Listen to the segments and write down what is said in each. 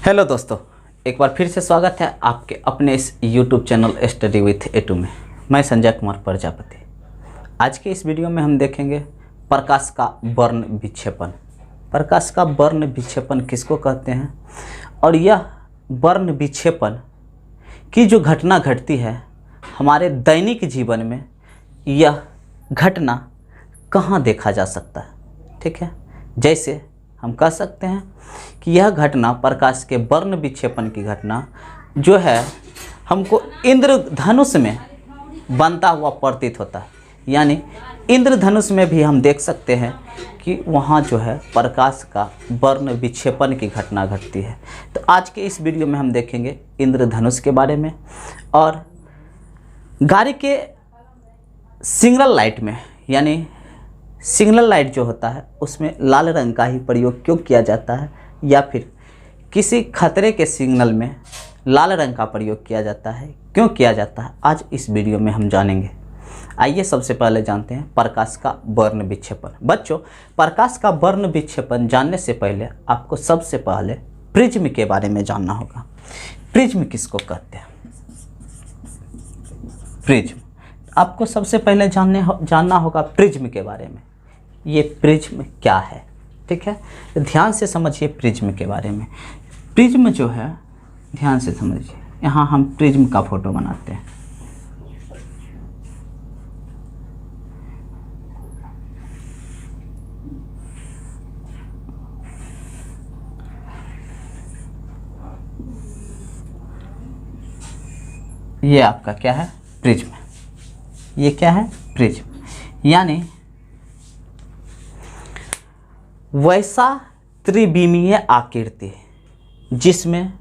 Hello दोस्तों, एक बार फिर से स्वागत है आपके अपने इस YouTube channel study with A2 में। मैं संजय कुमार प्रजापति। आज के इस वीडियो में हम देखेंगे प्रकाश का वर्ण विक्षेपण। प्रकाश का वर्ण विक्षेपण किसको कहते हैं और यह वर्ण विक्षेपण की जो घटना घटती है हमारे दैनिक जीवन में, यह घटना कहाँ देखा जा सकता है। ठीक है, जैसे हम कह सकते हैं कि यह घटना प्रकाश के वर्ण विक्षेपण की घटना जो है हमको इंद्रधनुष में बनता हुआ प्रतीत होता है। यानी इंद्रधनुष में भी हम देख सकते हैं कि वहाँ जो है प्रकाश का वर्ण विक्षेपण की घटना घटती है। तो आज के इस वीडियो में हम देखेंगे इंद्रधनुष के बारे में और गाड़ी के सिग्नल लाइट में, यानी सिग्नल लाइट जो होता है उसमें लाल रंग का ही प्रयोग क्यों किया जाता है या फिर किसी खतरे के सिग्नल में लाल रंग का प्रयोग किया जाता है, क्यों किया जाता है, आज इस वीडियो में हम जानेंगे। आइए सबसे पहले जानते हैं प्रकाश का वर्ण विक्षेपण। बच्चों, प्रकाश का वर्ण विक्षेपण जानने से पहले आपको सबसे पहले प्रिज्म के बारे में जानना होगा। प्रिज्म किसको कहते हैं? प्रिज्म आपको सबसे पहले जानना होगा प्रिज्म के बारे में। ये प्रिज्म क्या है? ठीक है, तो ध्यान से समझिए प्रिज्म के बारे में। प्रिज्म जो है, ध्यान से समझिए, यहाँ हम प्रिज्म का फोटो बनाते हैं। ये आपका क्या है? प्रिज्म। ये क्या है? प्रिज्म। यानी वैसा त्रिविमीय आकृति जिसमें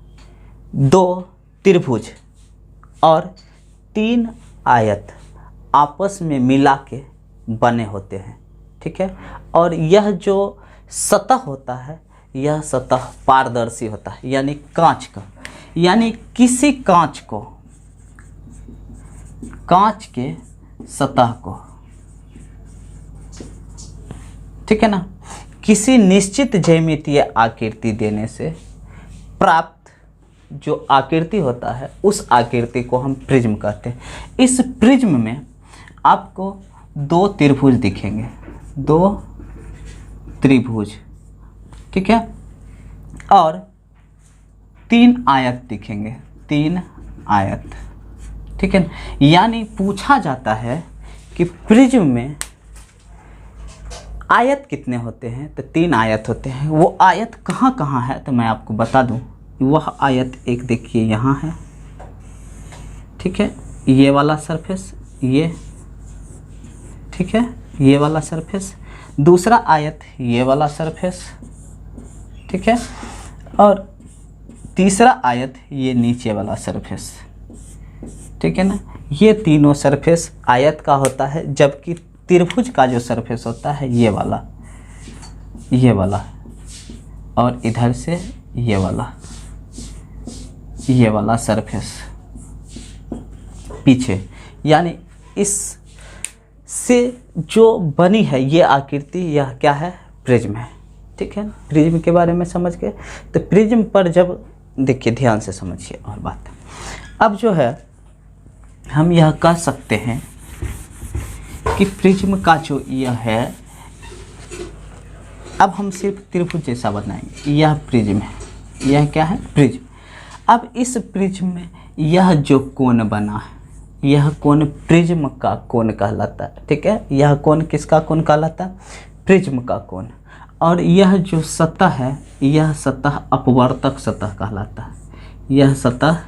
दो त्रिभुज और तीन आयत आपस में मिला के बने होते हैं। ठीक है, और यह जो सतह होता है यह सतह पारदर्शी होता है, यानी कांच का, यानी किसी कांच को, कांच के सतह को, ठीक है ना, किसी निश्चित ज्यामितीय आकृति देने से प्राप्त जो आकृति होता है उस आकृति को हम प्रिज्म कहते हैं। इस प्रिज्म में आपको दो त्रिभुज दिखेंगे, दो त्रिभुज, ठीक है, और तीन आयत दिखेंगे, तीन आयत। ठीक है, यानी पूछा जाता है कि प्रिज्म में आयत कितने होते हैं? तो तीन आयत होते हैं। वो आयत कहाँ कहाँ है तो मैं आपको बता दूं। वह आयत एक देखिए यहाँ है, ठीक है, ये वाला सरफेस, ये, ठीक है, ये वाला सरफेस। दूसरा आयत ये वाला सरफेस, ठीक है, और तीसरा आयत ये नीचे वाला सरफेस। ठीक है ना, ये तीनों सरफेस आयत का होता है, जबकि त्रिभुज का जो सरफेस होता है ये वाला, ये वाला, और इधर से ये वाला सरफेस पीछे। यानी इस से जो बनी है ये आकृति, यह क्या है? प्रिज्म है। ठीक है, प्रिज्म के बारे में समझ गए। तो प्रिज्म पर जब देखिए, ध्यान से समझिए और बात। अब जो है हम यह कह सकते हैं कि प्रिज्म का जो यह है, अब हम सिर्फ त्रिभुज जैसा बनाएंगे। यह प्रिज्म है, यह क्या है? प्रिज्म। अब इस प्रिज्म में यह जो कोण बना है, यह कोण प्रिज्म का कोण कहलाता है। ठीक है, यह कोण किसका कोण कहलाता है? प्रिज्म का कोण। और यह जो सतह है, यह सतह अपवर्तक सतह कहलाता है। यह सतह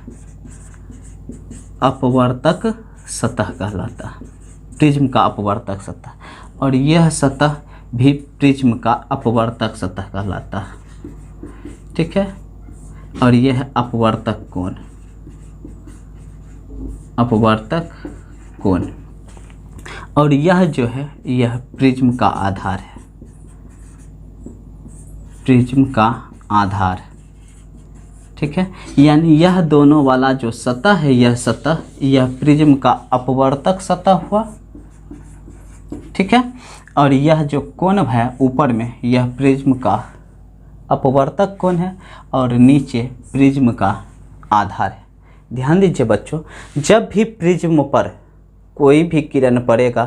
अपवर्तक सतह कहलाता है, प्रिज्म का अपवर्तक सतह। और यह सतह भी प्रिज्म का अपवर्तक सतह कहलाता है। ठीक है, और यह है अपवर्तक कोण, अपवर्तक कोण। और यह जो है यह प्रिज्म का आधार है, प्रिज्म का आधार। ठीक है, यानी यह दोनों वाला जो सतह है, यह सतह, यह प्रिज्म का अपवर्तक सतह हुआ। ठीक है, और यह जो कोण है ऊपर में, यह प्रिज्म का अपवर्तक कौन है और नीचे प्रिज्म का आधार है। ध्यान दीजिए बच्चों, जब भी प्रिज्म पर कोई भी किरण पड़ेगा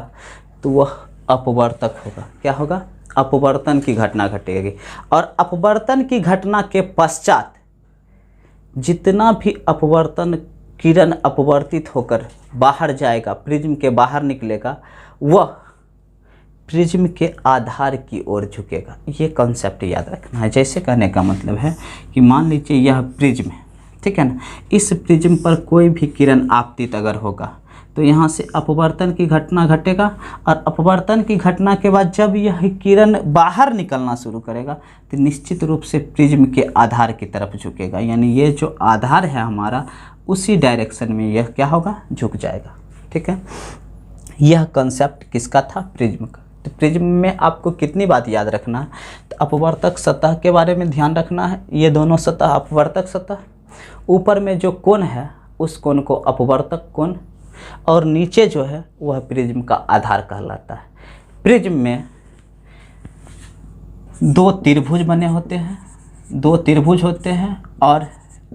तो वह अपवर्तक होगा। क्या होगा? अपवर्तन की घटना घटेगी। और अपवर्तन की घटना के पश्चात जितना भी अपवर्तन किरण अपवर्तित होकर बाहर जाएगा, प्रिज्म के बाहर निकलेगा, वह प्रिज्म के आधार की ओर झुकेगा। ये कॉन्सेप्ट याद रखना है। जैसे कहने का मतलब है कि मान लीजिए यह प्रिज्म है, ठीक है ना। इस प्रिज्म पर कोई भी किरण आपतित अगर होगा तो यहाँ से अपवर्तन की घटना घटेगा, और अपवर्तन की घटना के बाद जब यह किरण बाहर निकलना शुरू करेगा तो निश्चित रूप से प्रिज्म के आधार की तरफ झुकेगा। यानी ये जो आधार है हमारा, उसी डायरेक्शन में यह क्या होगा? झुक जाएगा। ठीक है, यह कंसेप्ट किसका था? प्रिज्म का। तो प्रिज्म में आपको कितनी बात याद रखना है? तो अपवर्तक सतह के बारे में ध्यान रखना है। ये दोनों सतह अपवर्तक सतह, ऊपर में जो कोण है उस कोण को अपवर्तक कोण, और नीचे जो है वह प्रिज्म का आधार कहलाता है। प्रिज्म में दो त्रिभुज बने होते हैं, दो त्रिभुज होते हैं और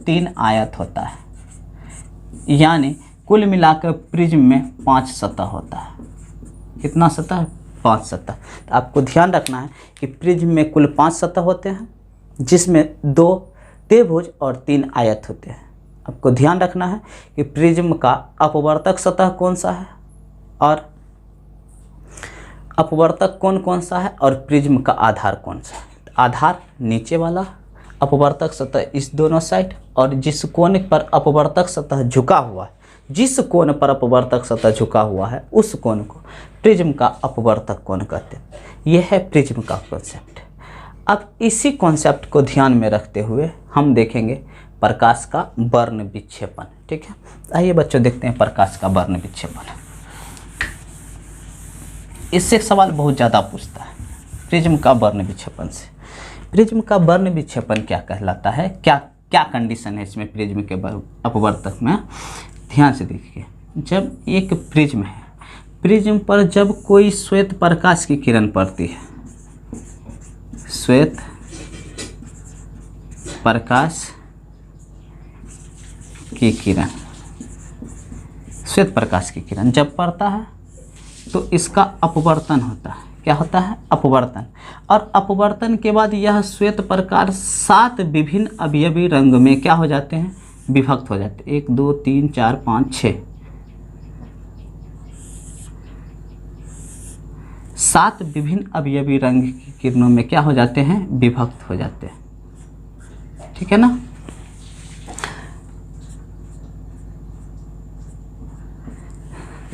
3 आयत होता है। यानी कुल मिलाकर प्रिज्म में 5 सतह होता है। कितना सतह? 5 सतह। तो आपको ध्यान रखना है कि प्रिज्म में कुल 5 सतह होते हैं, जिसमें 2 त्रिभुज और 3 आयत होते हैं। आपको ध्यान रखना है कि प्रिज्म का अपवर्तक सतह कौन सा है और अपवर्तक कोण कौन सा है और प्रिज्म का आधार कौन सा है। आधार नीचे वाला, अपवर्तक सतह इस दोनों साइड, और जिस कोण पर अपवर्तक सतह झुका हुआ है, जिस कोण पर अपवर्तक सतह झुका हुआ है उस कोण को प्रिज्म का अपवर्तक कोण कहते हैं। यह है प्रिज्म का कॉन्सेप्ट। अब इसी कॉन्सेप्ट को ध्यान में रखते हुए हम देखेंगे प्रकाश का वर्ण विक्षेपण। ठीक है, आइए बच्चों देखते हैं प्रकाश का वर्ण विक्षेपण। इससे एक सवाल बहुत ज़्यादा पूछता है प्रिज्म का वर्ण विक्षेपण से। प्रिज्म का वर्ण विक्षेपण क्या कहलाता है? क्या कंडीशन है इसमें प्रिज्म के अपवर्तक में? ध्यान से देखिए, जब एक प्रिज्म है, प्रिज्म पर जब कोई श्वेत प्रकाश की किरण पड़ती है, श्वेत प्रकाश की किरण, श्वेत प्रकाश की किरण जब पड़ता है तो इसका अपवर्तन होता है। क्या होता है? अपवर्तन। और अपवर्तन के बाद यह श्वेत प्रकाश 7 विभिन्न अवयवी रंग में क्या हो जाते हैं? विभक्त हो जाते हैं। 1 2 3 4 5 6 7 विभिन्न अवयवी रंग की किरणों में क्या हो जाते हैं? विभक्त हो जाते हैं। ठीक है ना।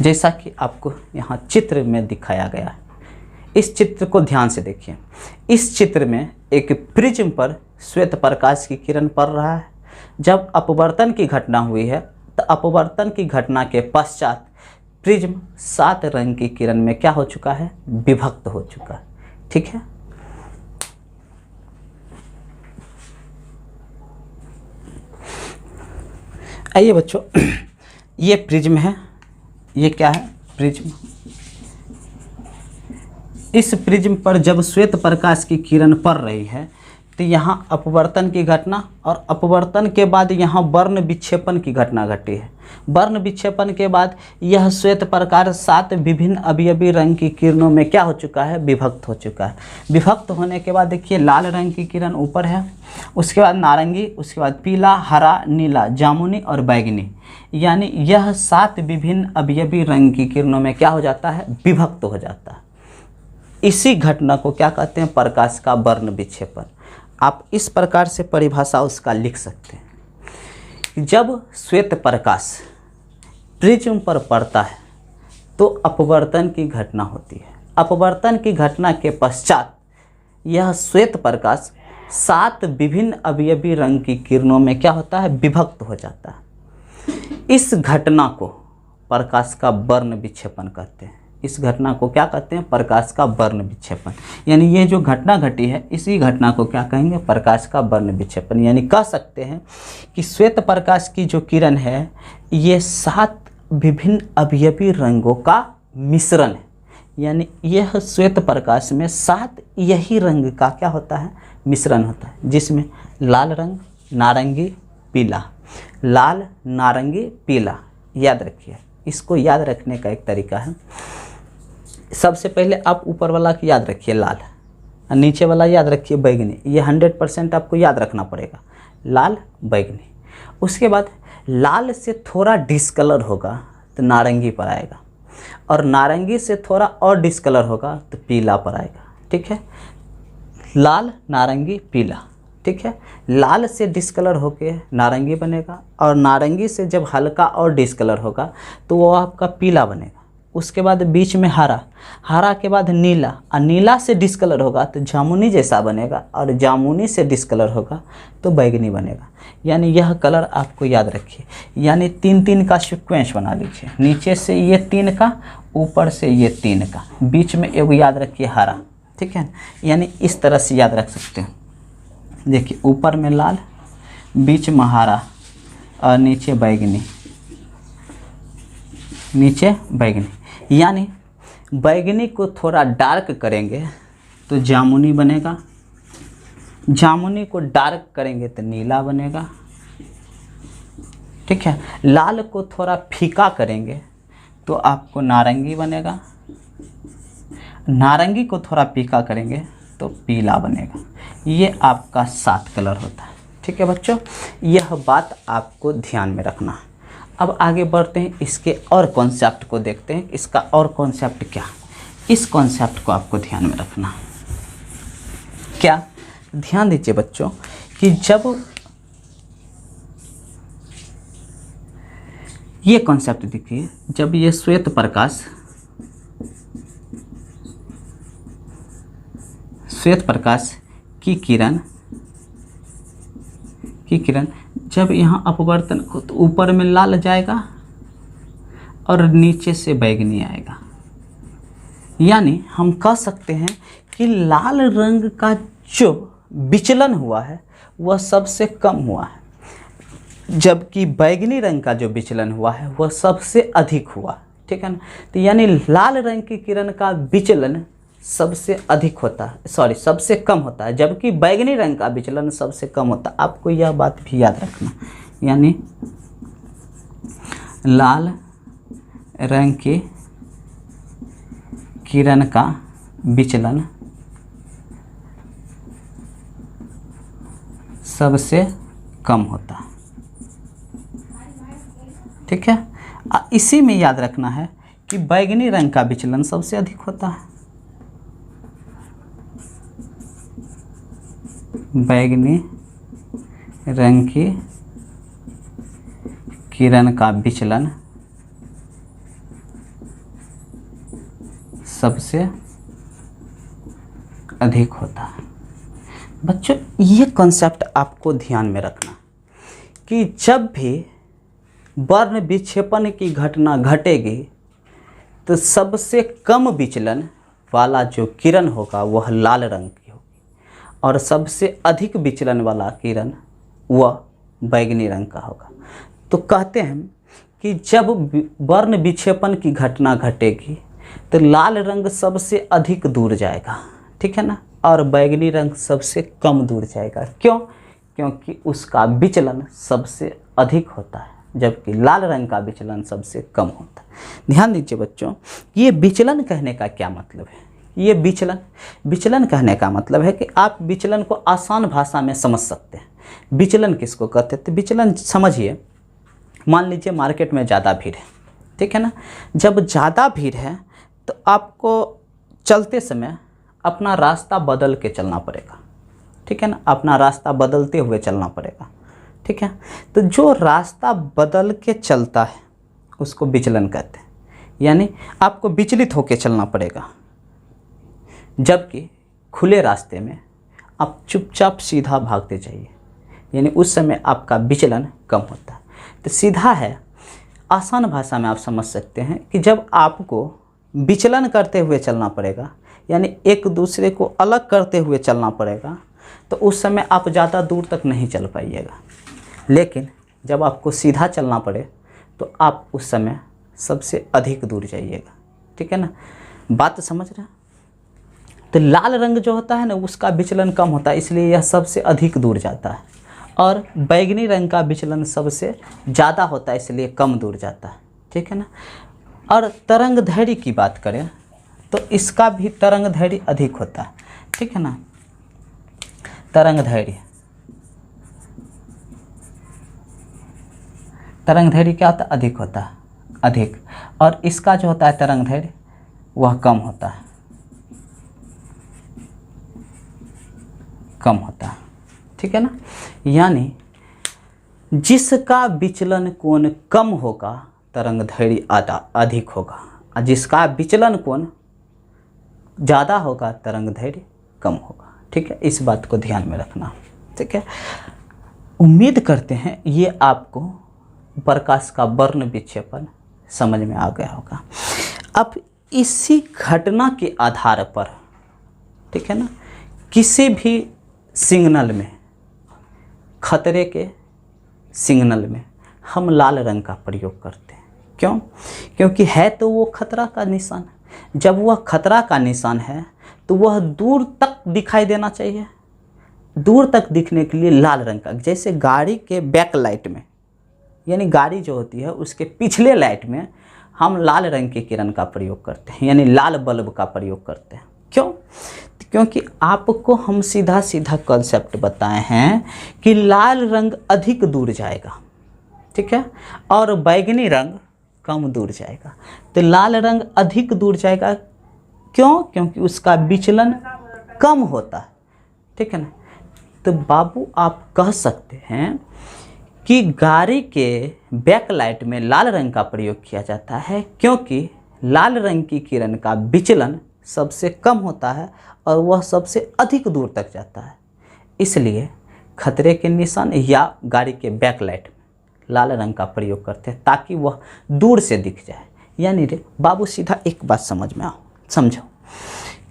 जैसा कि आपको यहाँ चित्र में दिखाया गया है, इस चित्र को ध्यान से देखिए। इस चित्र में एक प्रिज्म पर श्वेत प्रकाश की किरण पड़ रहा है। जब अपवर्तन की घटना हुई है तो अपवर्तन की घटना के पश्चात प्रिज्म 7 रंग की किरण में क्या हो चुका है? विभक्त हो चुका है। ठीक है, आइए बच्चों, ये प्रिज्म है, ये क्या है? प्रिज्म। इस प्रिज्म पर जब श्वेत प्रकाश की किरण पड़ रही है तो यहाँ अपवर्तन की घटना, और अपवर्तन के बाद यहाँ वर्ण विक्षेपण की घटना घटी है। वर्ण विक्षेपण के बाद यह श्वेत प्रकाश 7 विभिन्न अवयवी रंग की किरणों में क्या हो चुका है? विभक्त हो चुका है। विभक्त होने के बाद देखिए लाल रंग की किरण ऊपर है, उसके बाद नारंगी, उसके बाद पीला, हरा, नीला, जामुनी और बैंगनी। यानी यह 7 विभिन्न अवयवी रंग की किरणों में क्या हो जाता है? विभक्त हो जाता है। इसी घटना को क्या कहते हैं? प्रकाश का वर्ण विक्षेपण। आप इस प्रकार से परिभाषा उसका लिख सकते हैं। जब श्वेत प्रकाश प्रिज्म पर पड़ता है तो अपवर्तन की घटना होती है। अपवर्तन की घटना के पश्चात यह श्वेत प्रकाश 7 विभिन्न अवयवी रंग की किरणों में क्या होता है? विभक्त हो जाता है। इस घटना को प्रकाश का वर्ण विक्षेपण कहते हैं। इस घटना को क्या कहते हैं? प्रकाश का वर्ण विक्षेपण। यानी ये जो घटना घटी है, इसी घटना को क्या कहेंगे? प्रकाश का वर्ण विक्षेपण। यानी कह सकते हैं कि श्वेत प्रकाश की जो किरण है ये 7 विभिन्न अवयवी रंगों का मिश्रण है। यानी यह श्वेत प्रकाश में 7 यही रंग का क्या होता है, मिश्रण होता है, जिसमें लाल रंग, नारंगी, पीला, लाल, नारंगी, पीला। याद रखिए, इसको याद रखने का एक तरीका है, सबसे पहले आप ऊपर वाला की याद रखिए लाल, और नीचे वाला याद रखिए बैगनी। ये 100% आपको याद रखना पड़ेगा, लाल बैगनी। उसके बाद लाल से थोड़ा डिस्कलर होगा तो नारंगी पर आएगा, और नारंगी से थोड़ा और डिस्कलर होगा तो पीला पर आएगा। ठीक है, लाल, नारंगी, पीला। ठीक है, लाल से डिस्कलर होके नारंगी बनेगा, और नारंगी से जब हल्का और डिस्कलर होगा तो वो आपका पीला बनेगा। उसके बाद बीच में हरा, हरा के बाद नीला, और नीला से डिस्कलर होगा तो जामुनी जैसा बनेगा, और जामुनी से डिस्कलर होगा तो बैगनी बनेगा। यानी यह कलर आपको याद रखिए, यानी 3-3 का सीक्वेंस बना लीजिए, नीचे से ये 3 का, ऊपर से ये 3 का, बीच में एगो याद रखिए हरा। ठीक है, यानी इस तरह से याद रख सकते हैं। देखिए, ऊपर में लाल, बीच में हरा, और नीचे बैगनी, नीचे बैगनी। यानी बैगनी को थोड़ा डार्क करेंगे तो जामुनी बनेगा, जामुनी को डार्क करेंगे तो नीला बनेगा। ठीक है, लाल को थोड़ा फीका करेंगे तो आपको नारंगी बनेगा, नारंगी को थोड़ा फीका करेंगे तो पीला बनेगा। ये आपका 7 कलर होता है। ठीक है बच्चों, यह बात आपको ध्यान में रखना। अब आगे बढ़ते हैं, इसके और कॉन्सेप्ट को देखते हैं, इसका और कॉन्सेप्ट क्या, इस कॉन्सेप्ट को आपको ध्यान में रखना। क्या, ध्यान दीजिए बच्चों कि जब ये कॉन्सेप्ट देखिए, जब ये श्वेत प्रकाश, श्वेत प्रकाश की किरण जब यहाँ अपवर्तन को, तो ऊपर में लाल जाएगा और नीचे से बैगनी आएगा। यानी हम कह सकते हैं कि लाल रंग का जो विचलन हुआ है वह सबसे कम हुआ है, जबकि बैगनी रंग का जो विचलन हुआ है वह सबसे अधिक हुआ। ठीक है ना, तो यानी लाल रंग की किरण का विचलन सबसे अधिक होता है, सबसे कम होता है, जबकि बैगनी रंग का विचलन सबसे कम होता है। आपको यह बात भी याद रखना, यानी लाल रंग की किरण का विचलन सबसे कम होता है। ठीक है, इसी में याद रखना है कि बैगनी रंग का विचलन सबसे अधिक होता है, बैगनी रंग की किरण का विचलन सबसे अधिक होता है। बच्चों, ये कॉन्सेप्ट आपको ध्यान में रखना कि जब भी वर्ण विक्षेपण की घटना घटेगी तो सबसे कम विचलन वाला जो किरण होगा वह लाल रंग की होगी, और सबसे अधिक विचलन वाला किरण वह बैगनी रंग का होगा। तो कहते हैं कि जब वर्ण विक्षेपण की घटना घटेगी तो लाल रंग सबसे अधिक दूर जाएगा, ठीक है ना, और बैगनी रंग सबसे कम दूर जाएगा। क्यों? क्योंकि उसका विचलन सबसे अधिक होता है, जबकि लाल रंग का विचलन सबसे कम होता है। ध्यान दीजिए बच्चों, ये विचलन कहने का क्या मतलब है? ये विचलन कहने का मतलब है कि आप विचलन को आसान भाषा में समझ सकते हैं। विचलन किसको कहते हैं? तो विचलन समझिए, मान लीजिए मार्केट में ज़्यादा भीड़ है, ठीक है ना। जब ज़्यादा भीड़ है तो आपको चलते समय अपना रास्ता बदल के चलना पड़ेगा, ठीक है ना, अपना रास्ता बदलते हुए चलना पड़ेगा, ठीक है। तो जो रास्ता बदल के चलता है उसको विचलन कहते हैं, यानी आपको विचलित होकर चलना पड़ेगा। जबकि खुले रास्ते में आप चुपचाप सीधा भागते जाइए, यानी उस समय आपका विचलन कम होता है। तो सीधा है, आसान भाषा में आप समझ सकते हैं कि जब आपको विचलन करते हुए चलना पड़ेगा, यानी एक दूसरे को अलग करते हुए चलना पड़ेगा, तो उस समय आप ज़्यादा दूर तक नहीं चल पाइएगा। लेकिन जब आपको सीधा चलना पड़े तो आप उस समय सबसे अधिक दूर जाइएगा, ठीक है ना। बात समझ रहे हैं? तो लाल रंग जो होता है ना उसका विचलन कम होता है, इसलिए यह सबसे अधिक दूर जाता है, और बैगनी रंग का विचलन सबसे ज़्यादा होता है, इसलिए कम दूर जाता है। ठीक है ना। और तरंग दैर्घ्य की बात करें तो इसका भी तरंग दैर्घ्य अधिक होता है। ठीक है ना। तरंग दैर्घ्य क्या होता है? अधिक होता है, अधिक। और इसका जो होता है तरंग दैर्घ्य वह कम होता है, कम होता है। ठीक है ना। यानी जिसका विचलन कोण कम होगा तरंग दैर्घ्य अधिक होगा, और जिसका विचलन कोण ज़्यादा होगा तरंग दैर्घ्य कम होगा। ठीक है, इस बात को ध्यान में रखना। ठीक है। उम्मीद करते हैं ये आपको प्रकाश का वर्ण विक्षेपण समझ में आ गया होगा। अब इसी घटना के आधार पर, ठीक है ना, किसी भी सिग्नल में, खतरे के सिग्नल में हम लाल रंग का प्रयोग करते हैं। क्यों? क्योंकि है तो वो खतरा का निशान। जब वह खतरा का निशान है तो वह दूर तक दिखाई देना चाहिए। दूर तक दिखने के लिए लाल रंग का, जैसे गाड़ी के बैक लाइट में, यानी गाड़ी जो होती है उसके पिछले लाइट में हम लाल रंग की किरण का प्रयोग करते हैं, यानी लाल बल्ब का प्रयोग करते हैं। क्यों? क्योंकि आपको हम सीधा सीधा कॉन्सेप्ट बताए हैं कि लाल रंग अधिक दूर जाएगा, ठीक है, और बैगनी रंग कम दूर जाएगा। तो लाल रंग अधिक दूर जाएगा, क्यों? क्योंकि उसका विचलन कम होता है। ठीक है ना। तो बाबू आप कह सकते हैं कि गाड़ी के बैक लाइट में लाल रंग का प्रयोग किया जाता है, क्योंकि लाल रंग की किरण का विचलन सबसे कम होता है और वह सबसे अधिक दूर तक जाता है। इसलिए खतरे के निशान या गाड़ी के बैक लाइट में लाल रंग का प्रयोग करते हैं ताकि वह दूर से दिख जाए। यानी रे बाबू सीधा एक बात समझ में समझो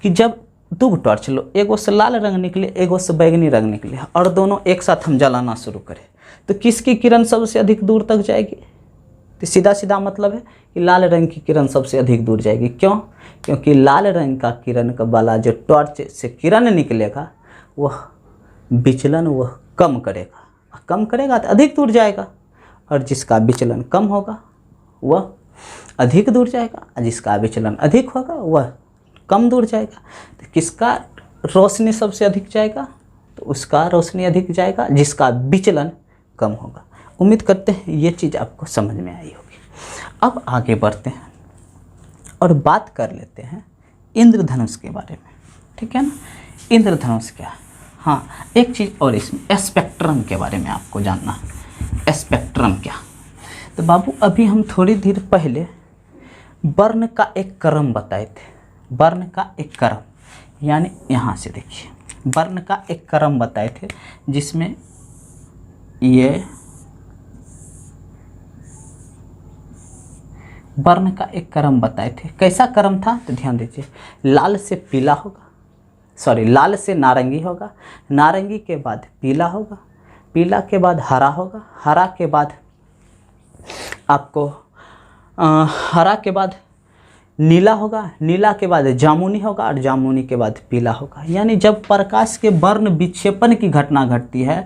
कि जब दो टॉर्च लो, एगो से लाल रंग निकले, एगो से बैगनी रंग निकले, और दोनों एक साथ हम जलाना शुरू करें, तो किसकी किरण सबसे अधिक दूर तक जाएगी? तो सीधा सीधा मतलब है कि लाल रंग की किरण सबसे अधिक दूर जाएगी। क्यों? क्योंकि लाल रंग का किरण का वाला जो टॉर्च से किरण निकलेगा वह विचलन वह कम करेगा तो अधिक दूर जाएगा, और जिसका विचलन कम होगा वह अधिक दूर जाएगा, और जिसका विचलन अधिक होगा वह कम दूर जाएगा। तो किसका रोशनी सबसे अधिक जाएगा? तो उसका रोशनी अधिक जाएगा जिसका विचलन कम होगा। उम्मीद करते हैं ये चीज़ आपको समझ में आई होगी। अब आगे बढ़ते हैं और बात कर लेते हैं इंद्रधनुष के बारे में। ठीक है ना। इंद्रधनुष क्या है? हाँ, एक चीज़ और इसमें स्पेक्ट्रम के बारे में आपको जानना है। स्पेक्ट्रम क्या? तो बाबू अभी हम थोड़ी देर पहले वर्ण का एक क्रम बताए थे। वर्ण का एक क्रम, यानी यहाँ से देखिए वर्ण का एक क्रम बताए थे, जिसमें ये वर्ण का एक क्रम बताए थे। कैसा क्रम था? तो ध्यान दीजिए, लाल से पीला होगा, लाल से नारंगी होगा, नारंगी के बाद पीला होगा, पीला के बाद हरा होगा, हरा के बाद आपको हरा के बाद नीला होगा, नीला के बाद जामुनी होगा, और जामुनी के बाद पीला होगा। यानी जब प्रकाश के वर्ण विक्षेपण की घटना घटती है,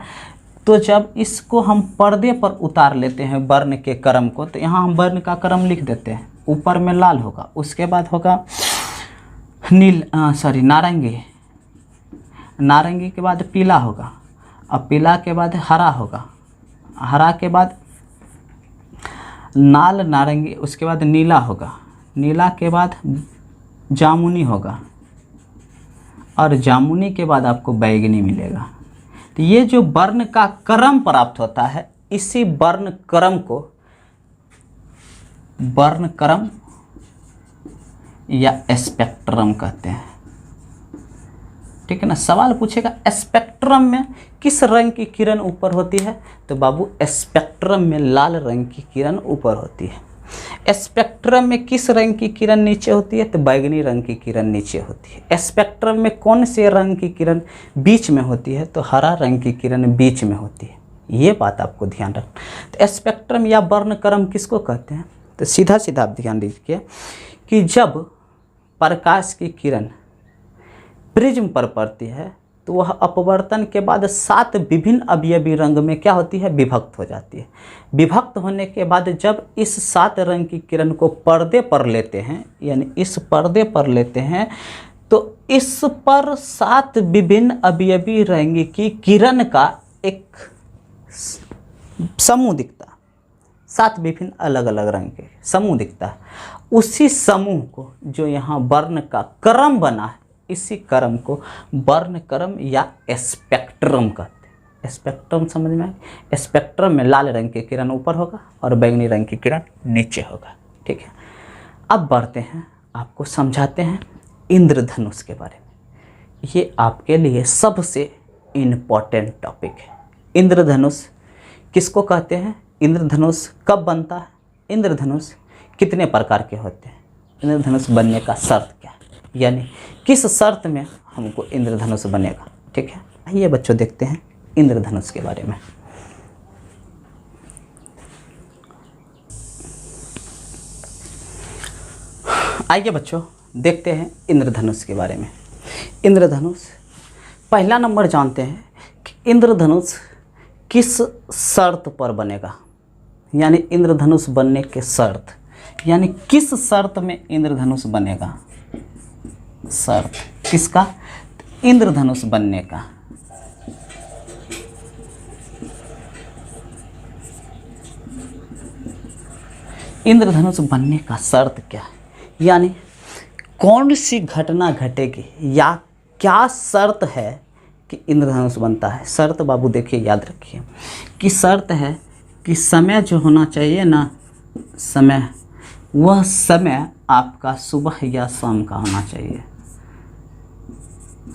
तो जब इसको हम पर्दे पर उतार लेते हैं वर्ण के क्रम को, तो यहाँ हम वर्ण का क्रम लिख देते हैं। ऊपर में लाल होगा, उसके बाद होगा नारंगी, नारंगी के बाद पीला होगा, और पीला के बाद हरा होगा, हरा के बाद नारंगी, उसके बाद नीला होगा, नीला के बाद जामुनी होगा, और जामुनी के बाद आपको बैगनी मिलेगा। तो ये जो वर्ण का क्रम प्राप्त होता है, इसी वर्ण क्रम को वर्ण क्रम या स्पेक्ट्रम कहते हैं। ठीक है ना। सवाल पूछेगा स्पेक्ट्रम में किस रंग की किरण ऊपर होती है? तो बाबू स्पेक्ट्रम में लाल रंग की किरण ऊपर होती है। स्पेक्ट्रम में किस रंग की किरण नीचे होती है? तो बैगनी रंग की किरण नीचे होती है। स्पेक्ट्रम में कौन से रंग की किरण बीच में होती है? तो हरा रंग की किरण बीच में होती है। ये बात आपको ध्यान रखना। तो स्पेक्ट्रम या वर्णक्रम किसको कहते हैं? तो सीधा सीधा आप ध्यान दीजिए कि जब प्रकाश की किरण प्रिज्म पर पड़ती है तो वह अपवर्तन के बाद 7 विभिन्न अवयवी रंग में क्या होती है, विभक्त हो जाती है। विभक्त होने के बाद जब इस 7 रंग की किरण को पर्दे पर लेते हैं, यानी इस पर्दे पर लेते हैं, तो इस पर 7 विभिन्न अवयवी रंग की किरण का एक समूह दिखता है। 7 विभिन्न अलग अलग रंग के समूह दिखता है। उसी समूह को जो यहाँ वर्ण का क्रम बना है, इसी क्रम को वर्ण क्रम या स्पेक्ट्रम कहते हैं। स्पेक्ट्रम समझ में आए? स्पेक्ट्रम में लाल रंग की किरण ऊपर होगा और बैंगनी रंग की किरण नीचे होगा। ठीक है, अब बढ़ते हैं, आपको समझाते हैं इंद्रधनुष के बारे में। ये आपके लिए सबसे इम्पोर्टेंट टॉपिक है। इंद्रधनुष किसको कहते हैं? इंद्रधनुष कब बनता है? इंद्रधनुष कितने प्रकार के होते हैं? इंद्रधनुष बनने का शर्त क्या है, यानी किस शर्त में हमको इंद्रधनुष बनेगा। ठीक है, आइए बच्चों देखते हैं इंद्रधनुष के बारे में। आइए बच्चों देखते हैं इंद्रधनुष के बारे में। इंद्रधनुष पहला नंबर जानते हैं कि इंद्रधनुष किस शर्त पर बनेगा, यानी इंद्रधनुष बनने के शर्त, यानी किस शर्त में इंद्रधनुष बनेगा। शर्त किसका? इंद्रधनुष बनने का। इंद्रधनुष बनने का शर्त क्या है, यानी कौन सी घटना घटेगी या क्या शर्त है कि इंद्रधनुष बनता है। शर्त बाबू देखिए, याद रखिए कि शर्त है कि समय जो होना चाहिए ना, समय, वह समय आपका सुबह या शाम का होना चाहिए।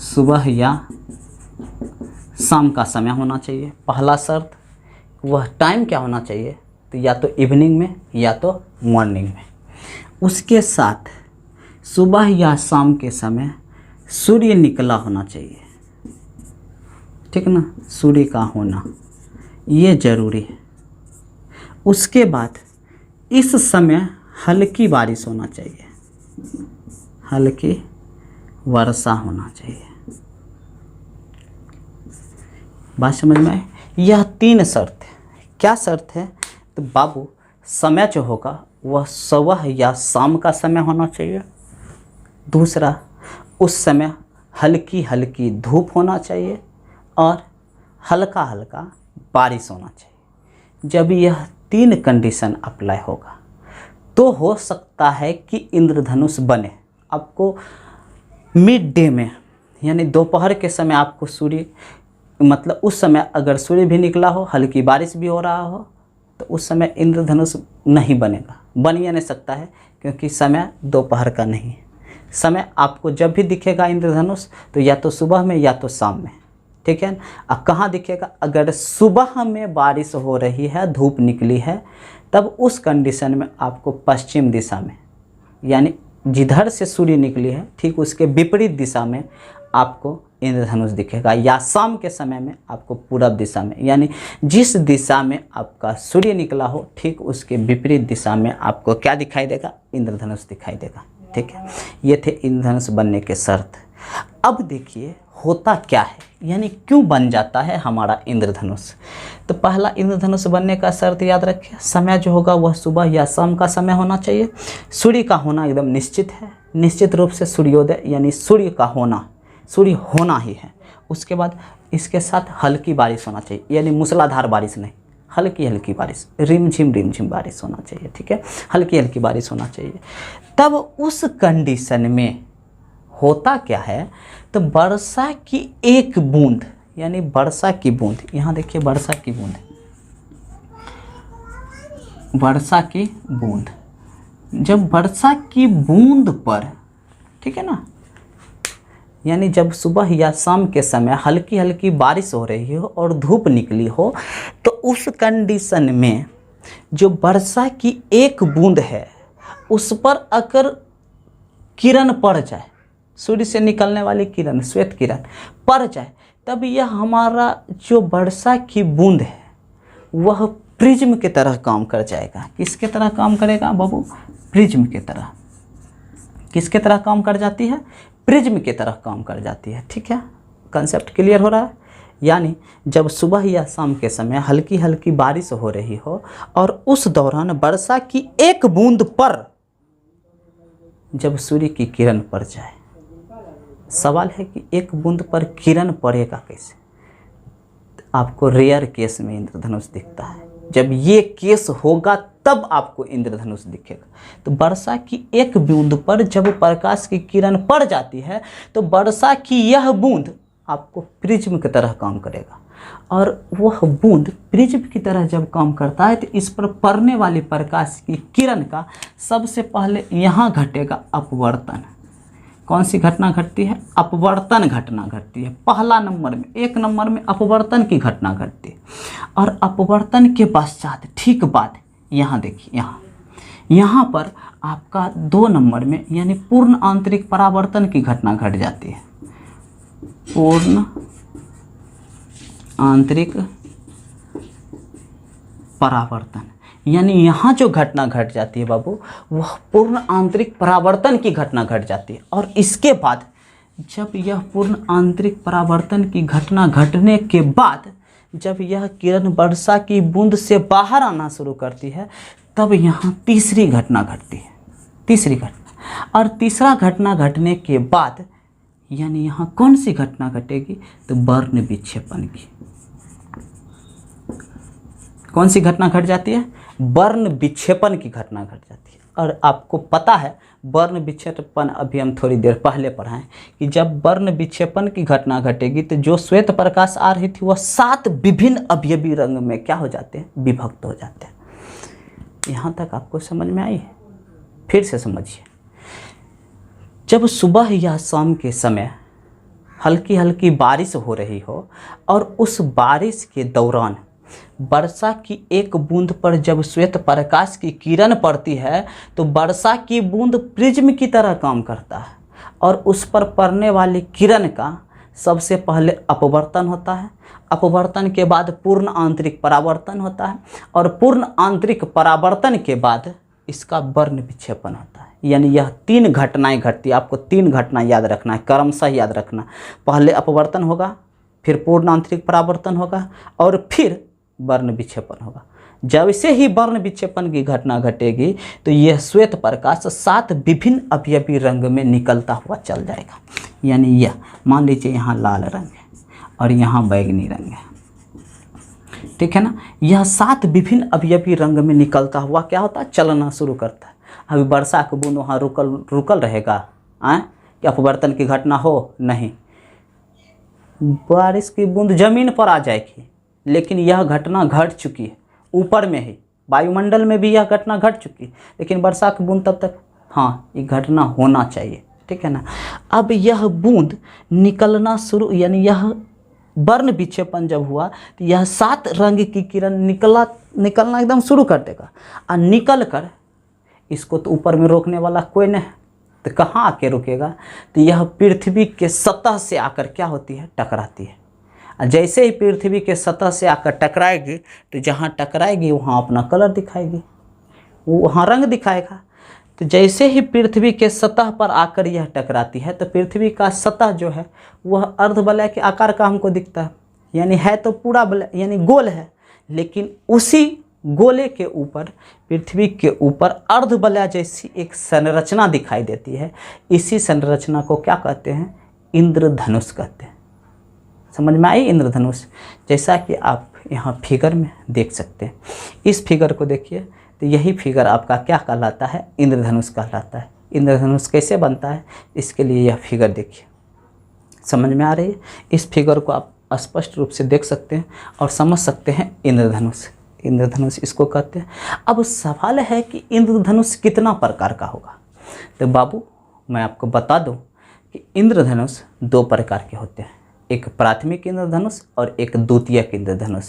सुबह या शाम का समय होना चाहिए पहला शर्त। वह टाइम क्या होना चाहिए, तो या तो इवनिंग में या तो मॉर्निंग में। उसके साथ सुबह या शाम के समय सूर्य निकला होना चाहिए। ठीक ना, सूर्य का होना ये ज़रूरी है। उसके बाद इस समय हल्की बारिश होना चाहिए, हल्की वर्षा होना चाहिए। बात समझ में आई? यह 3 शर्त है। क्या शर्त है? तो बाबू समय जो होगा वह सुबह या शाम का समय होना चाहिए। दूसरा, उस समय हल्की हल्की धूप होना चाहिए और हल्का हल्का बारिश होना चाहिए। जब यह 3 कंडीशन अप्लाई होगा तो हो सकता है कि इंद्रधनुष बने। आपको मिड डे में, यानी दोपहर के समय आपको सूर्य, मतलब उस समय अगर सूर्य भी निकला हो, हल्की बारिश भी हो रहा हो, तो उस समय इंद्रधनुष नहीं बनेगा। बन ही नहीं सकता है, क्योंकि समय दोपहर का नहीं है। समय आपको जब भी दिखेगा इंद्रधनुष तो या तो सुबह में या तो शाम में। ठीक है, अब कहाँ दिखेगा? अगर सुबह में बारिश हो रही है, धूप निकली है, तब उस कंडीशन में आपको पश्चिम दिशा में, यानी जिधर से सूर्य निकली है ठीक उसके विपरीत दिशा में आपको इंद्रधनुष दिखेगा। या शाम के समय में आपको पूरब दिशा में, यानी जिस दिशा में आपका सूर्य निकला हो ठीक उसके विपरीत दिशा में आपको क्या दिखाई देगा? इंद्रधनुष दिखाई देगा। ठीक है, ये थे इंद्रधनुष बनने के शर्त। अब देखिए होता क्या है, यानी क्यों बन जाता है हमारा इंद्रधनुष। तो पहला इंद्रधनुष बनने का शर्त याद रखिए, समय जो होगा वह सुबह या शाम का समय होना चाहिए। सूर्य का होना एकदम निश्चित है, निश्चित रूप से सूर्योदय, यानी सूर्य का होना, सूर्य होना ही है। उसके बाद इसके साथ हल्की बारिश होना चाहिए, यानी मूसलाधार बारिश नहीं, हल्की हल्की बारिश, रिमझिम बारिश होना चाहिए। ठीक है, हल्की हल्की बारिश होना चाहिए। तब उस कंडीशन में होता क्या है, तो वर्षा की एक बूंद, यानी वर्षा की बूंद, यहाँ देखिए वर्षा की बूंद, वर्षा की बूंद, जब वर्षा की बूंद पर, ठीक है ना, यानी जब सुबह या शाम के समय हल्की हल्की बारिश हो रही हो और धूप निकली हो, तो उस कंडीशन में जो वर्षा की एक बूंद है उस पर अगर किरण पड़ जाए, सूर्य से निकलने वाली किरण, श्वेत किरण पड़ जाए, तब यह हमारा जो वर्षा की बूंद है वह प्रिज्म की तरह काम कर जाएगा। किसके तरह काम करेगा बाबू? प्रिज्म की तरह। किसके तरह काम कर जाती है? प्रिज्म की तरह काम कर जाती है। ठीक है, कंसेप्ट क्लियर हो रहा है? यानी जब सुबह या शाम के समय हल्की हल्की बारिश हो रही हो और उस दौरान वर्षा की एक बूंद पर जब सूर्य की किरण पड़ जाए, सवाल है कि एक बूंद पर किरण पड़ेगा कैसे? आपको रेयर केस में इंद्रधनुष दिखता है। जब ये केस होगा तब आपको इंद्रधनुष दिखेगा। तो वर्षा की एक बूंद पर जब प्रकाश की किरण पड़ जाती है तो वर्षा की यह बूंद आपको प्रिज्म की तरह काम करेगा, और वह बूंद प्रिज्म की तरह जब काम करता है तो इस पर पड़ने वाली प्रकाश की किरण का सबसे पहले यहाँ घटेगा अपवर्तन। कौन सी घटना घटती है? अपवर्तन घटना घटती है। पहला नंबर में, एक नंबर में अपवर्तन की घटना घटती है, और अपवर्तन के पश्चात ठीक बाद यहाँ देखिए, यहाँ पर आपका 2 नंबर में यानी पूर्ण आंतरिक परावर्तन की घटना घट जाती है। पूर्ण आंतरिक परावर्तन, यानी यहाँ जो घटना घट जाती है बाबू, वह पूर्ण आंतरिक परावर्तन की घटना घट जाती है। और इसके बाद जब यह पूर्ण आंतरिक परावर्तन की घटना घटने के बाद जब यह किरण वर्षा की बूंद से बाहर आना शुरू करती है, तब यहाँ तीसरी घटना घटती है। तीसरी घटना, और तीसरा घटना घटने के बाद यानी यहाँ कौन सी घटना घटेगी? तो वर्ण विक्षेपण की। कौन सी घटना घट जाती है? वर्ण विक्षेपण की घटना घट जाती है। और आपको पता है वर्ण विक्षेपण अभी हम थोड़ी देर पहले पढ़ाएं कि जब वर्ण विक्षेपण की घटना घटेगी तो जो श्वेत प्रकाश आ रही थी वह 7 विभिन्न अवयवी रंग में क्या हो जाते हैं? विभक्त हो जाते हैं। यहाँ तक आपको समझ में आई है? फिर से समझिए। जब सुबह या शाम के समय हल्की हल्की बारिश हो रही हो और उस बारिश के दौरान वर्षा की एक बूंद पर जब श्वेत प्रकाश की किरण पड़ती है तो वर्षा की बूंद प्रिज्म की तरह काम करता है, और उस पर पड़ने वाली किरण का सबसे पहले अपवर्तन होता है। अपवर्तन के बाद पूर्ण आंतरिक परावर्तन होता है, और पूर्ण आंतरिक परावर्तन के बाद इसका वर्ण विक्षेपण होता है। यानी यह 3 घटनाएं घटती है। आपको 3 घटना याद रखना है, क्रमशः याद रखना। पहले अपवर्तन होगा, फिर पूर्ण आंतरिक परावर्तन होगा, और फिर वर्ण विक्षेपण होगा। जब से ही वर्ण विक्षेपण की घटना घटेगी तो यह श्वेत प्रकाश 7 विभिन्न अवयवी रंग में निकलता हुआ चल जाएगा। यानी यह मान लीजिए यहाँ लाल रंग है और यहाँ बैगनी रंग है, ठीक है ना। यह 7 विभिन्न अवयवी रंग में निकलता हुआ क्या होता है? चलना शुरू करता है। अभी वर्षा की बूंद वहाँ रुकल रहेगा कि अपवर्तन की घटना हो? नहीं, बारिश की बूंद जमीन पर आ जाएगी, लेकिन यह घटना घट चुकी है ऊपर में ही, वायुमंडल में भी यह घटना घट चुकी है, लेकिन वर्षा की बूंद तब तक, हाँ, ये घटना होना चाहिए, ठीक है ना। अब यह बूंद निकलना शुरू, यानी यह वर्ण विक्षेपण जब हुआ तो यह 7 रंग की किरण निकलना एकदम शुरू कर देगा, और निकल कर इसको तो ऊपर में रोकने वाला कोई नहीं, तो कहाँ आके रुकेगा? तो यह पृथ्वी के सतह से आकर क्या होती है? टकराती है। जैसे ही पृथ्वी के सतह से आकर टकराएगी तो जहाँ टकराएगी वहाँ अपना कलर दिखाएगी, वो वहाँ रंग दिखाएगा। तो जैसे ही पृथ्वी के सतह पर आकर यह टकराती है तो पृथ्वी का सतह जो है वह अर्धवलय के आकार का हमको दिखता है, यानी है तो पूरा वलय यानी गोल है, लेकिन उसी गोले के ऊपर, पृथ्वी के ऊपर अर्धवलय जैसी एक संरचना दिखाई देती है। इसी संरचना को क्या कहते हैं? इंद्रधनुष कहते हैं। समझ में आई इंद्रधनुष? जैसा कि आप यहाँ फिगर में देख सकते हैं, इस फिगर को देखिए तो यही फिगर आपका क्या कहलाता है? इंद्रधनुष कहलाता है। इंद्रधनुष कैसे बनता है इसके लिए यह फिगर देखिए। समझ में आ रही है? इस फिगर को आप स्पष्ट रूप से देख सकते हैं और समझ सकते हैं इंद्रधनुष। इंद्रधनुष इसको कहते हैं। अब सवाल है कि इंद्रधनुष कितना प्रकार का होगा? तो बाबू मैं आपको बता दूं कि इंद्रधनुष 2 प्रकार के होते हैं, एक प्राथमिक इंद्रधनुष और एक द्वितीयक इंद्रधनुष।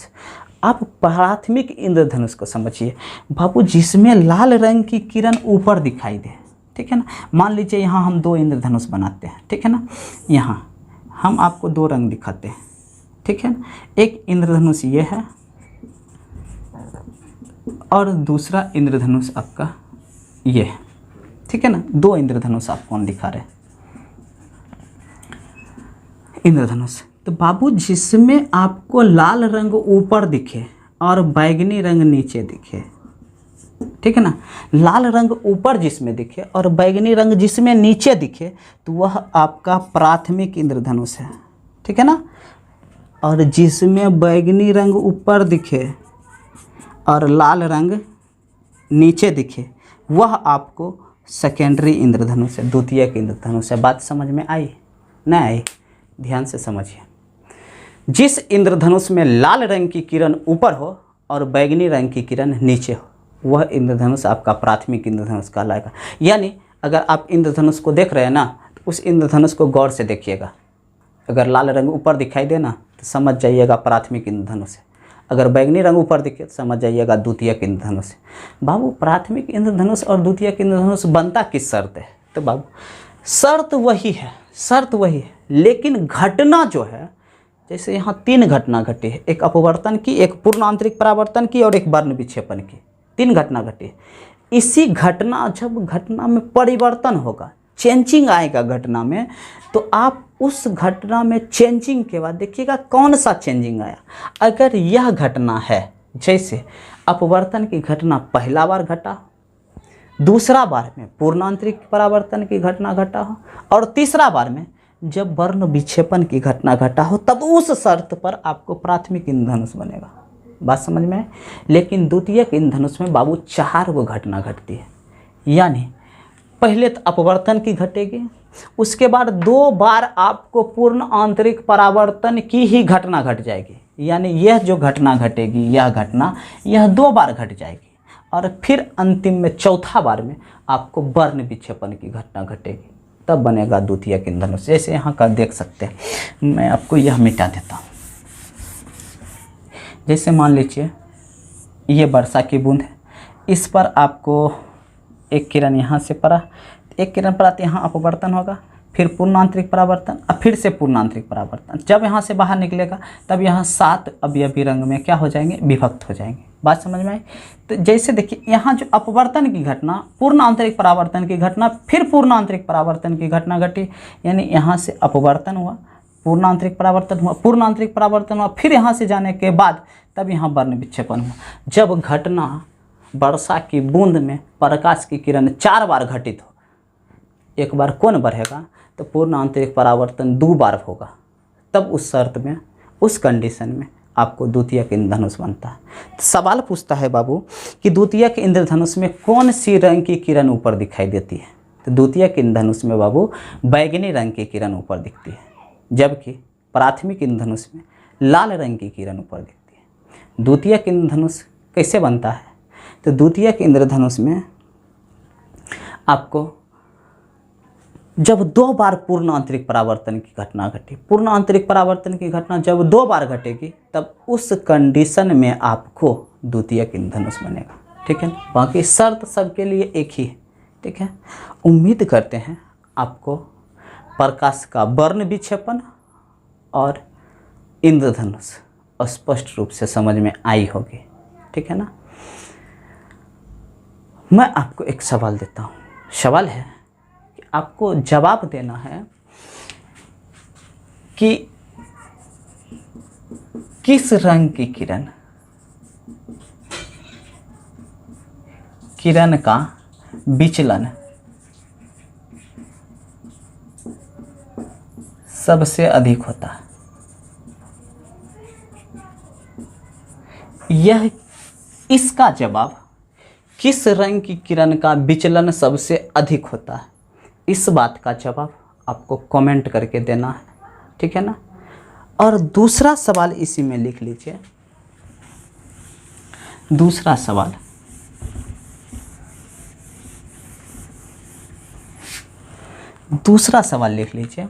आप प्राथमिक इंद्रधनुष को समझिए बाबू, जिसमें लाल रंग की किरण ऊपर दिखाई दे, ठीक है ना। मान लीजिए यहाँ हम 2 इंद्रधनुष बनाते हैं, ठीक है ना। यहाँ हम आपको 2 रंग दिखाते हैं, ठीक है ना। एक इंद्रधनुष ये है और दूसरा इंद्रधनुष आपका ये है, ठीक है ना। 2 इंद्रधनुष आपको हम दिखा रहे हैं इंद्रधनुष। तो बाबू जिसमें आपको लाल रंग ऊपर दिखे और बैगनी रंग नीचे दिखे, ठीक है ना, लाल रंग ऊपर जिसमें दिखे और बैगनी रंग जिसमें नीचे दिखे तो वह आपका प्राथमिक इंद्रधनुष है, ठीक है ना। और जिसमें बैगनी रंग ऊपर दिखे और लाल रंग नीचे दिखे वह आपको सेकेंडरी इंद्रधनुष है, द्वितीयक इंद्रधनुष है। बात समझ में आई? नहीं आई? ध्यान से समझिए। जिस इंद्रधनुष में लाल रंग की किरण ऊपर हो और बैगनी रंग की किरण नीचे हो वह इंद्रधनुष आपका प्राथमिक इंद्रधनुष कहलाएगा। यानी अगर आप इंद्रधनुष को देख रहे हैं ना तो उस इंद्रधनुष को गौर से देखिएगा। अगर लाल रंग ऊपर दिखाई देना तो समझ जाइएगा प्राथमिक इंद्रधनुष है, अगर बैगनी रंग ऊपर दिखे तो समझ जाइएगा द्वितीयक इंद्रधनुष है। बाबू प्राथमिक इंद्रधनुष और द्वितीयक इंद्रधनुष बनता किस शर्त है? तो बाबू शर्त वही है, शर्त वही है, लेकिन घटना जो है, जैसे यहाँ 3 घटना घटी है, एक अपवर्तन की, एक पूर्ण आंतरिक परावर्तन की और एक वर्ण विक्षेपण की, 3 घटना घटी है। इसी घटना, जब घटना में परिवर्तन होगा, चेंजिंग आएगा घटना में, तो आप उस घटना में चेंजिंग के बाद देखिएगा कौन सा चेंजिंग आया। अगर यह घटना है, जैसे अपवर्तन की घटना पहला बार घटा, दूसरा बार में पूर्ण आंतरिक परावर्तन की घटना घटा हो और तीसरा बार में जब वर्ण विक्षेपण की घटना घटा हो, तब उस शर्त पर आपको प्राथमिक इंद्रधनुष बनेगा। बात समझ में है? लेकिन द्वितीयक इंद्रधनुष में बाबू 4 गो घटना घटती है। यानी पहले तो अपवर्तन की घटेगी, उसके बाद 2 बार आपको पूर्ण आंतरिक परावर्तन की ही घटना घट जाएगी। यानी यह जो घटना घटेगी, यह घटना, यह 2 बार घट जाएगी और फिर अंतिम में चौथा बार में आपको वर्ण विक्षेपण की घटना घटेगी, तब बनेगा द्वितीयक इंद्रधनुष। जैसे यहाँ का देख सकते हैं, मैं आपको यह मिटा देता हूँ। जैसे मान लीजिए ये वर्षा की बूंद है, इस पर आपको एक किरण यहाँ से पड़ा, एक किरण पड़ा तो यहाँ अपवर्तन होगा, फिर पूर्ण आंतरिक परावर्तन और फिर से पूर्ण आंतरिक परावर्तन। जब यहाँ से बाहर निकलेगा तब यहाँ 7 अवयवी रंग में क्या हो जाएंगे? विभक्त हो जाएंगे। बात समझ में आई? तो जैसे देखिए यहाँ जो अपवर्तन की घटना, पूर्ण आंतरिक परावर्तन की घटना, फिर पूर्ण आंतरिक परावर्तन की घटना घटी, यानी यहाँ से अपवर्तन हुआ, पूर्ण आंतरिक परावर्तन हुआ, पूर्ण आंतरिक परावर्तन हुआ, फिर यहाँ से जाने के बाद तब यहाँ वर्ण विक्षेपण हुआ। जब घटना वर्षा की बूंद में प्रकाश की किरण 4 बार घटित हो, एक बार कौन बढ़ेगा तो पूर्ण आंतरिक परावर्तन 2 बार होगा, तब उस शर्त में, उस कंडीशन में आपको द्वितीयक इंद्रधनुष बनता है। तो सवाल पूछता है बाबू कि द्वितीयक इंद्रधनुष में कौन सी रंग की किरण ऊपर दिखाई देती है? तो द्वितीयक इंद्रधनुष में बाबू बैगनी रंग की किरण ऊपर दिखती है, जबकि प्राथमिक इंद्रधनुष में लाल रंग की किरण ऊपर दिखती है। द्वितीयक इंद्रधनुष कैसे बनता है? तो द्वितीयक इंद्रधनुष में आपको जब 2 बार पूर्ण आंतरिक परावर्तन की घटना घटी, पूर्ण आंतरिक परावर्तन की घटना जब 2 बार घटेगी तब उस कंडीशन में आपको द्वितीयक इंद्रधनुष बनेगा, ठीक है। बाकी शर्त सबके लिए एक ही है, ठीक है। उम्मीद करते हैं आपको प्रकाश का वर्ण विक्षेपण और इंद्रधनुष स्पष्ट रूप से समझ में आई होगी, ठीक है ना। मैं आपको एक सवाल देता हूँ। सवाल है कि आपको जवाब देना है कि किस रंग की किरण का विचलन सबसे अधिक होता है। यह इसका जवाब किस रंग की किरण का विचलन सबसे अधिक होता है, इस बात का जवाब आपको कमेंट करके देना है, ठीक है ना। और दूसरा सवाल इसी में लिख लीजिए। दूसरा सवाल लिख लीजिए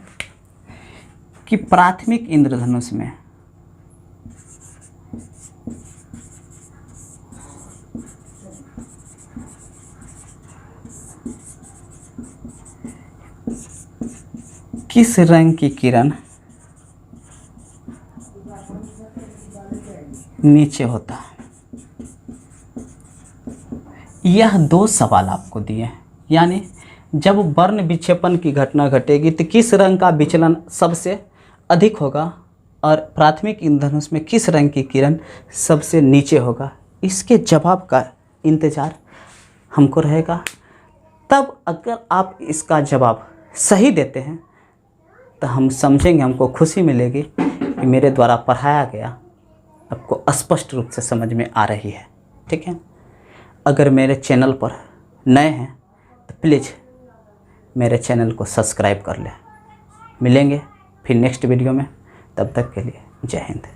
कि प्राथमिक इंद्रधनुष में किस रंग की किरण नीचे होता है। यह 2 सवाल आपको दिए हैं, यानी जब वर्ण विक्षेपण की घटना घटेगी तो किस रंग का विचलन सबसे अधिक होगा और प्राथमिक इंद्रधनुष में किस रंग की किरण सबसे नीचे होगा, इसके जवाब का इंतज़ार हमको रहेगा। तब अगर आप इसका जवाब सही देते हैं तो हम समझेंगे, हमको खुशी मिलेगी कि मेरे द्वारा पढ़ाया गया आपको स्पष्ट रूप से समझ में आ रही है। ठीक है, अगर मेरे चैनल पर नए हैं तो प्लीज़ मेरे चैनल को सब्सक्राइब कर लें। मिलेंगे फिर नेक्स्ट वीडियो में, तब तक के लिए जय हिंद।